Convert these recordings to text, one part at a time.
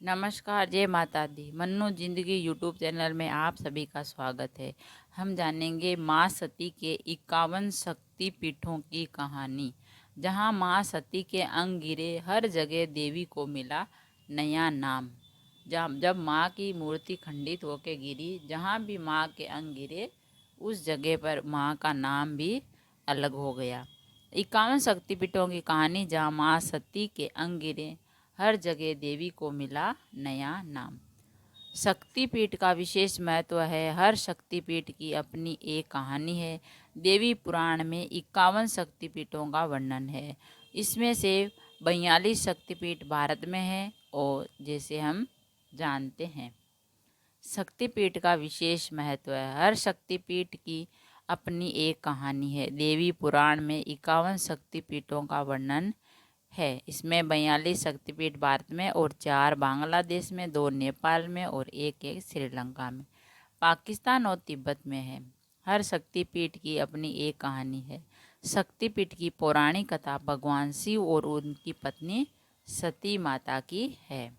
नमस्कार, जय माता दी। मन्नू जिंदगी यूट्यूब चैनल में आप सभी का स्वागत है। हम जानेंगे माँ सती के 51 शक्ति पीठों की कहानी। जहाँ माँ सती के अंग गिरे, हर जगह देवी को मिला नया नाम। जब माँ की मूर्ति खंडित होकर गिरी, जहाँ भी माँ के अंग गिरे, उस जगह पर माँ का नाम भी अलग हो गया। 51 शक्तिपीठों की कहानी। जहाँ माँ सती के अंग गिरे, हर जगह देवी को मिला नया नाम। शक्तिपीठ का विशेष महत्व है। हर शक्तिपीठ की अपनी एक कहानी है। देवी पुराण में 51 शक्तिपीठों का वर्णन है। इसमें से 42 शक्तिपीठ भारत में है और जैसे हम जानते हैं, शक्तिपीठ का विशेष महत्व है। हर शक्तिपीठ की अपनी एक कहानी है। देवी पुराण में 51 शक्तिपीठों का वर्णन है। इसमें 42 शक्तिपीठ भारत में और 4 बांग्लादेश में, 2 नेपाल में और एक श्रीलंका में, पाकिस्तान और तिब्बत में है। हर शक्तिपीठ की अपनी एक कहानी है। शक्तिपीठ की पौराणिक कथा भगवान शिव और उनकी पत्नी सती माता की है।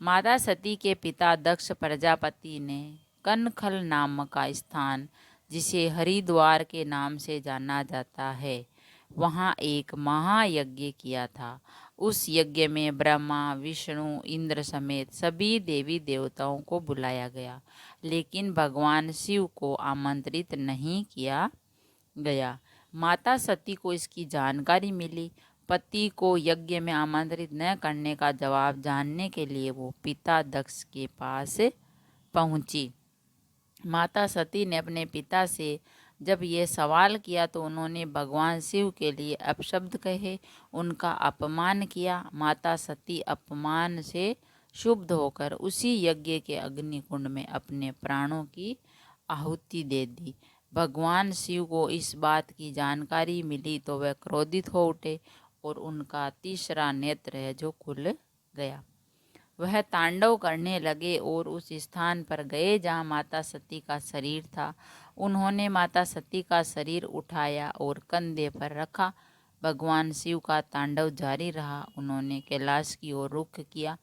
माता सती के पिता दक्ष प्रजापति ने कनखल नाम का स्थान, जिसे हरिद्वार के नाम से जाना जाता है, वहाँ एक महायज्ञ किया था। उस यज्ञ में ब्रह्मा, विष्णु, इंद्र समेत सभी देवी देवताओं को बुलाया गया, लेकिन भगवान शिव को आमंत्रित नहीं किया गया। माता सती को इसकी जानकारी मिली। पति को यज्ञ में आमंत्रित न करने का जवाब जानने के लिए वो पिता दक्ष के पास पहुंची। माता सती ने अपने पिता से जब ये सवाल किया तो उन्होंने भगवान शिव के लिए अपशब्द कहे, उनका अपमान किया। माता सती अपमान से क्षुब्ध होकर उसी यज्ञ के अग्निकुंड में अपने प्राणों की आहुति दे दी। भगवान शिव को इस बात की जानकारी मिली तो वह क्रोधित हो उठे और उनका तीसरा नेत्र है जो खुल गया। वह तांडव करने लगे और उस स्थान पर गए जहाँ माता सती का शरीर था। उन्होंने माता सती का शरीर उठाया और कंधे पर रखा। भगवान शिव का तांडव जारी रहा। उन्होंने कैलाश की ओर रुख किया।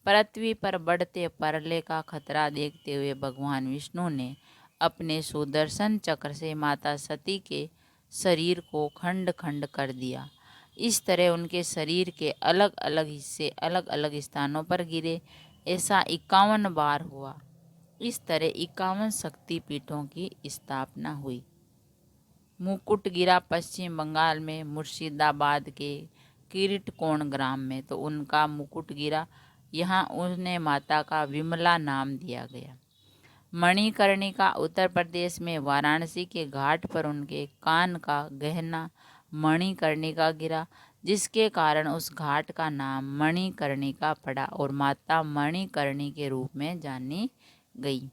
पृथ्वी पर बढ़ते प्रलय का खतरा देखते हुए भगवान विष्णु ने अपने सुदर्शन चक्र से माता सती के शरीर को खंड खंड कर दिया। इस तरह उनके शरीर के अलग अलग हिस्से अलग अलग स्थानों पर गिरे। ऐसा 51 बार हुआ। इस तरह 51 शक्तिपीठों की स्थापना हुई। मुकुट गिरा पश्चिम बंगाल में मुर्शिदाबाद के किरीटकोण ग्राम में, तो उनका मुकुट गिरा। यहाँ उन्हें माता का विमला नाम दिया गया। मणिकर्णिका उत्तर प्रदेश में वाराणसी के घाट पर उनके कान का गहना मणिकर्णिका गिरा, जिसके कारण उस घाट का नाम मणिकर्णिका पड़ा और माता मणिकर्णी के रूप में जानी गई।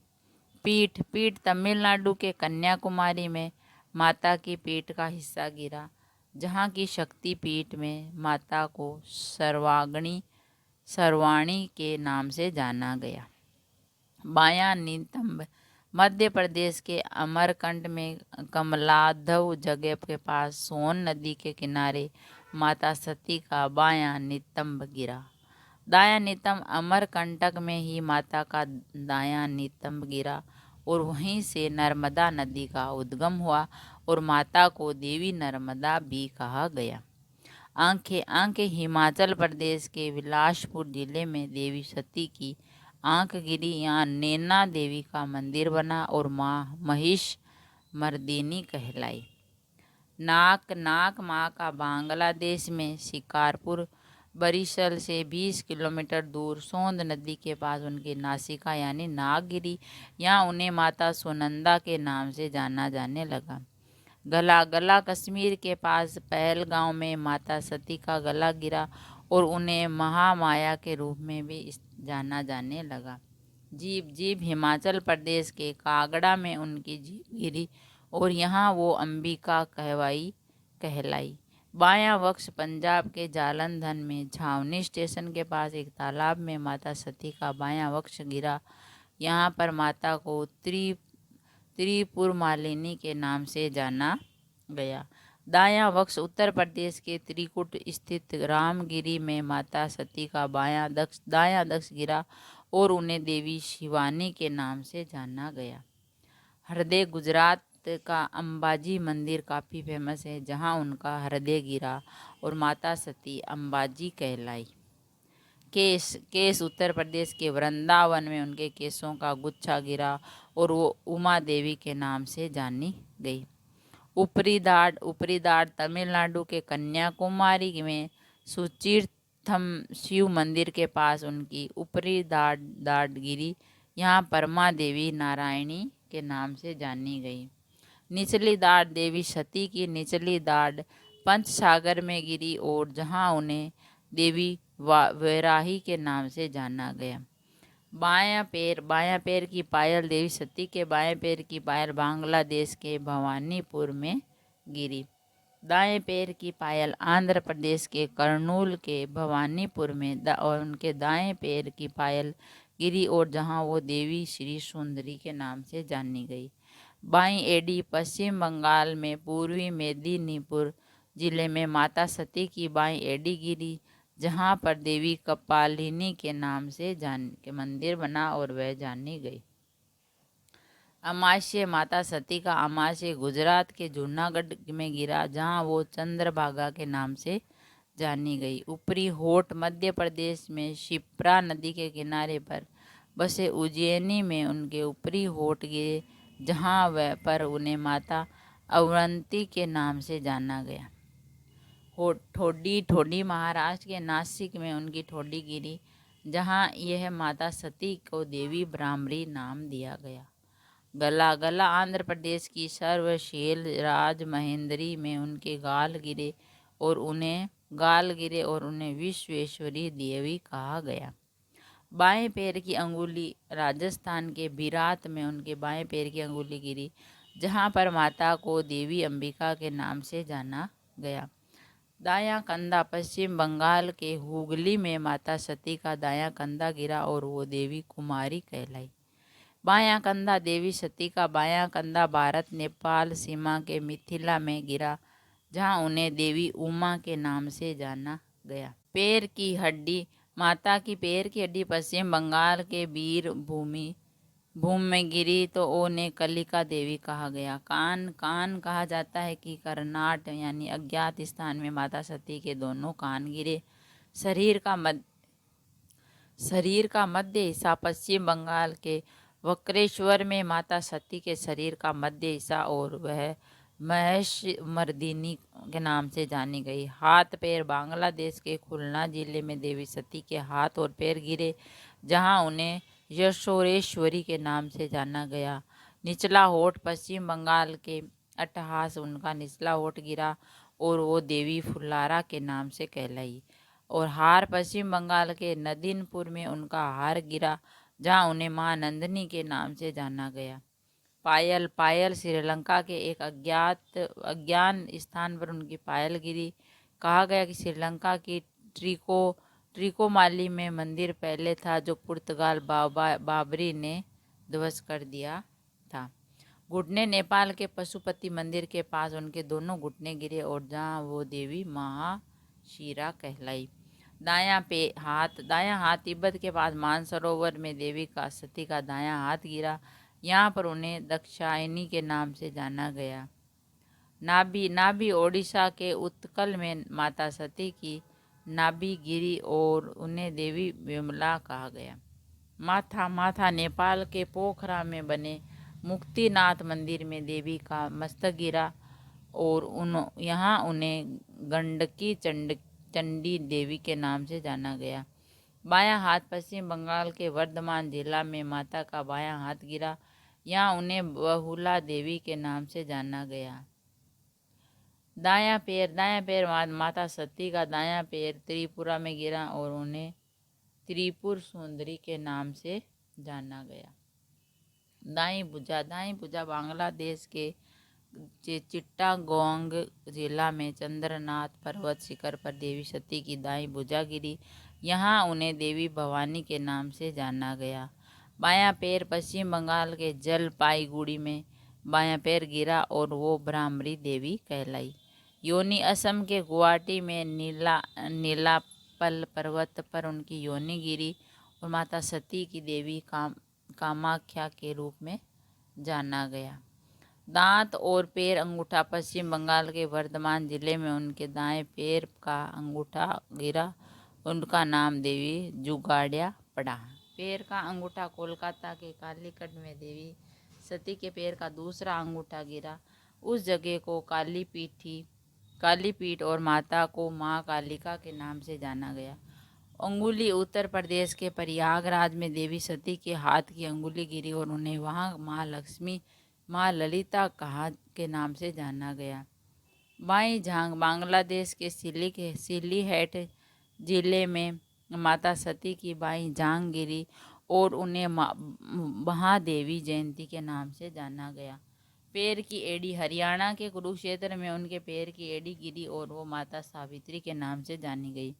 पीठ तमिलनाडु के कन्याकुमारी में माता की पीठ का हिस्सा गिरा, जहाँ की शक्ति पीठ में माता को सर्वाणी के नाम से जाना गया। बायां नितंब मध्य प्रदेश के अमरकंट में कमलाधव जगह के पास सोन नदी के किनारे माता सती का बायां नितंब गिरा। दायां नितंब अमरकंटक में ही माता का दायां नितंब गिरा और वहीं से नर्मदा नदी का उद्गम हुआ और माता को देवी नर्मदा भी कहा गया। आंखें हिमाचल प्रदेश के बिलासपुर जिले में देवी सती की आंख गिरी। यहाँ नैना देवी का मंदिर बना और माँ महिष मर्दिनी कहलाई। नाक माँ का बांग्लादेश में शिकारपुर बरिशल से 20 किलोमीटर दूर सोंद नदी के पास उनकी नासिका यानी नाक गिरी। यहाँ उन्हें माता सुनंदा के नाम से जाना जाने लगा। गला कश्मीर के पास पहलगांव में माता सती का गला गिरा और उन्हें महामाया के रूप में भी जाना जाने लगा। जीभ हिमाचल प्रदेश के कागड़ा में उनकी जीभ गिरी और यहाँ वो अंबिका कहलाई। बायां वक्ष पंजाब के जालंधर में छावनी स्टेशन के पास एक तालाब में माता सती का बायां वक्ष गिरा। यहाँ पर माता को त्रिपुर मालिनी के नाम से जाना गया। दायां वक्ष उत्तर प्रदेश के त्रिकुट स्थित रामगिरी में माता सती का दायां दक्ष गिरा और उन्हें देवी शिवानी के नाम से जाना गया। हृदय गुजरात का अंबाजी मंदिर काफ़ी फेमस है, जहां उनका हृदय गिरा और माता सती अंबाजी कहलाई। केस उत्तर प्रदेश के वृंदावन में उनके केसों का गुच्छा गिरा और वो उमा देवी के नाम से जानी गई। ऊपरी दाढ़ तमिलनाडु के कन्याकुमारी में सुचीर्थम शिव मंदिर के पास उनकी ऊपरी दाढ़ गिरी। यहाँ परमा देवी नारायणी के नाम से जानी गई। निचली दाढ़ देवी सती की निचली दाढ़ पंचसागर में गिरी और जहाँ उन्हें देवी वैराही के नाम से जाना गया। बायां पैर की पायल देवी सती के बाएं पैर की पायल बांग्लादेश के भवानीपुर में गिरी। दाएं पैर की पायल आंध्र प्रदेश के कर्नूल के भवानीपुर में और उनके दाएं पैर की पायल गिरी और जहां वो देवी श्री सुंदरी के नाम से जानी गई। बाईं एडी पश्चिम बंगाल में पूर्वी मेदिनीपुर जिले में माता सती की बाईं एडी गिरी, जहां पर देवी कपालिनी के नाम से के मंदिर बना और वह जानी गई। अमाशय माता सती का अमाशय गुजरात के जूनागढ़ में गिरा, जहां वो चंद्रभागा के नाम से जानी गई। ऊपरी होठ मध्य प्रदेश में शिप्रा नदी के किनारे पर बसे उज्जैनी में उनके ऊपरी होठ गिरे, जहां वह पर उन्हें माता अवंती के नाम से जाना गया। ठोडी महाराष्ट्र के नासिक में उनकी ठोडी गिरी, जहां यह माता सती को देवी ब्राह्मणी नाम दिया गया। गला आंध्र प्रदेश की सर्वशैल राज महेंद्री में उनके गाल गिरे और उन्हें विश्वेश्वरी देवी कहा गया। बाएं पैर की अंगुली राजस्थान के बिरात में उनके बाएं पैर की अंगुली गिरी, जहां पर माता को देवी अंबिका के नाम से जाना गया। दायां कंधा पश्चिम बंगाल के हुगली में माता सती का दायां कंधा गिरा और वो देवी कुमारी कहलाई। बायां कंधा देवी सती का बायां कंधा भारत नेपाल सीमा के मिथिला में गिरा, जहां उन्हें देवी उमा के नाम से जाना गया। पैर की हड्डी माता की पैर की हड्डी पश्चिम बंगाल के भूमि में गिरी तो उन्हें कलिका देवी कहा गया। कान कहा जाता है कि कर्नाट यानी अज्ञात स्थान में माता सती के दोनों कान गिरे। शरीर का मध्य हिस्सा पश्चिम बंगाल के वक्रेश्वर में माता सती के शरीर का मध्य हिस्सा और वह महेश मर्दिनी के नाम से जानी गई। हाथ पैर बांग्लादेश के खुलना जिले में देवी सती के हाथ और पैर गिरे, जहां उन्हें यशोरेश्वरी के नाम से जाना गया। निचला होठ पश्चिम बंगाल के अट्टहास उनका निचला होठ गिरा और वो देवी फुल्लारा के नाम से कहलाई। और हार पश्चिम बंगाल के नदीनपुर में उनका हार गिरा, जहां उन्हें मां नंदिनी के नाम से जाना गया। पायल श्रीलंका के एक अज्ञान स्थान पर उनकी पायल गिरी। कहा गया कि श्रीलंका की ट्रिकोमाली में मंदिर पहले था, जो पुर्तगाल बाबरी ने ध्वस्त कर दिया था। घुटने नेपाल के पशुपति मंदिर के पास उनके दोनों घुटने गिरे और जहां वो देवी महाशिरा कहलाई। दायां हाथ तिब्बत के पास मानसरोवर में देवी का सती का दायां हाथ गिरा, यहाँ पर उन्हें दक्षायनी के नाम से जाना गया। नाभि ओडिशा के उत्कल में माता सती की नाभि गिरी और उन्हें देवी विमला कहा गया। माथा नेपाल के पोखरा में बने मुक्तिनाथ मंदिर में देवी का मस्तक गिरा और यहाँ उन्हें गंडकी चंडी देवी के नाम से जाना गया। बायां हाथ पश्चिम बंगाल के वर्धमान जिला में माता का बायां हाथ गिरा, यहाँ उन्हें बहुला देवी के नाम से जाना गया। दायां पैर माता सती का दायां पैर त्रिपुरा में गिरा और उन्हें त्रिपुर सुंदरी के नाम से जाना गया। दाईं भुजा बांग्लादेश के चिट्टागोंग जिला में चंद्रनाथ पर्वत शिखर पर देवी सती की दाईं भुजा गिरी, यहाँ उन्हें देवी भवानी के नाम से जाना गया। बायां पैर पश्चिम बंगाल के जलपाईगुड़ी में बायां पैर गिरा और वो ब्राह्मणी देवी कहलाई। योनि असम के गुवाहाटी में नीलापल पर्वत पर उनकी योनि गिरी और माता सती की देवी कामाख्या के रूप में जाना गया। दांत और पैर अंगूठा पश्चिम बंगाल के वर्धमान जिले में उनके दाएं पैर का अंगूठा गिरा, उनका नाम देवी जुगाड़िया पड़ा। पैर का अंगूठा कोलकाता के कालीकट में देवी सती के पैर का दूसरा अंगूठा गिरा, उस जगह को कालीपीठ और माता को माँ कालिका के नाम से जाना गया। अंगुली उत्तर प्रदेश के प्रयागराज में देवी सती के हाथ की अंगुली गिरी और उन्हें वहाँ माँ लक्ष्मी माँ ललिता कहा के नाम से जाना गया। बाई झांग बांग्लादेश के सिलीहेट जिले में माता सती की बाई झांग गिरी और उन्हें महादेवी जयंती के नाम से जाना गया। पैर की एड़ी हरियाणा के कुरुक्षेत्र में उनके पैर की एड़ी गिरी और वो माता सावित्री के नाम से जानी गई।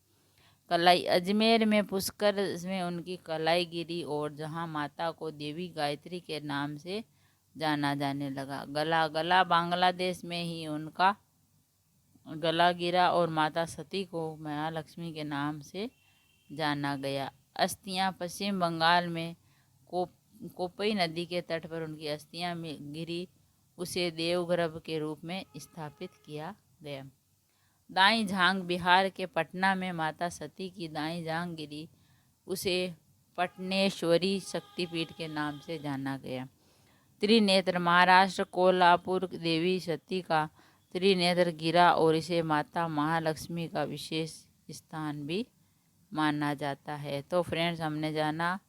कलाई अजमेर में पुष्कर में उनकी कलाई गिरी और जहां माता को देवी गायत्री के नाम से जाना जाने लगा। गला बांग्लादेश में ही उनका गला गिरा और माता सती को माँ लक्ष्मी के नाम से जाना गया। अस्थियां पश्चिम बंगाल में कोपई नदी के तट पर उनकी अस्थियां में गिरी, उसे देवगर्भ के रूप में स्थापित किया गया। दाई झांग बिहार के पटना में माता सती की दाई झांग गिरी, उसे पटनेश्वरी शक्तिपीठ के नाम से जाना गया। त्रिनेत्र महाराष्ट्र कोल्हापुर देवी सती का त्रिनेत्र गिरा और इसे माता महालक्ष्मी का विशेष स्थान भी माना जाता है। तो फ्रेंड्स, हमने जाना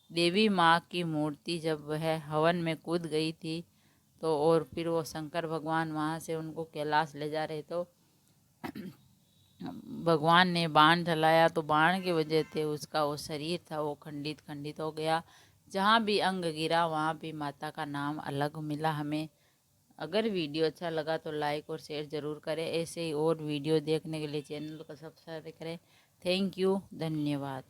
देवी माँ की मूर्ति जब वह हवन में कूद गई थी तो और फिर वो शंकर भगवान वहाँ से उनको कैलाश ले जा रहे, तो भगवान ने बाण चलाया तो बाण की वजह से उसका वो शरीर था वो खंडित हो गया। जहाँ भी अंग गिरा वहाँ भी माता का नाम अलग मिला हमें। अगर वीडियो अच्छा लगा तो लाइक और शेयर ज़रूर करें। ऐसे ही और वीडियो देखने के लिए चैनल को सब्सक्राइब करें। थैंक यू, धन्यवाद।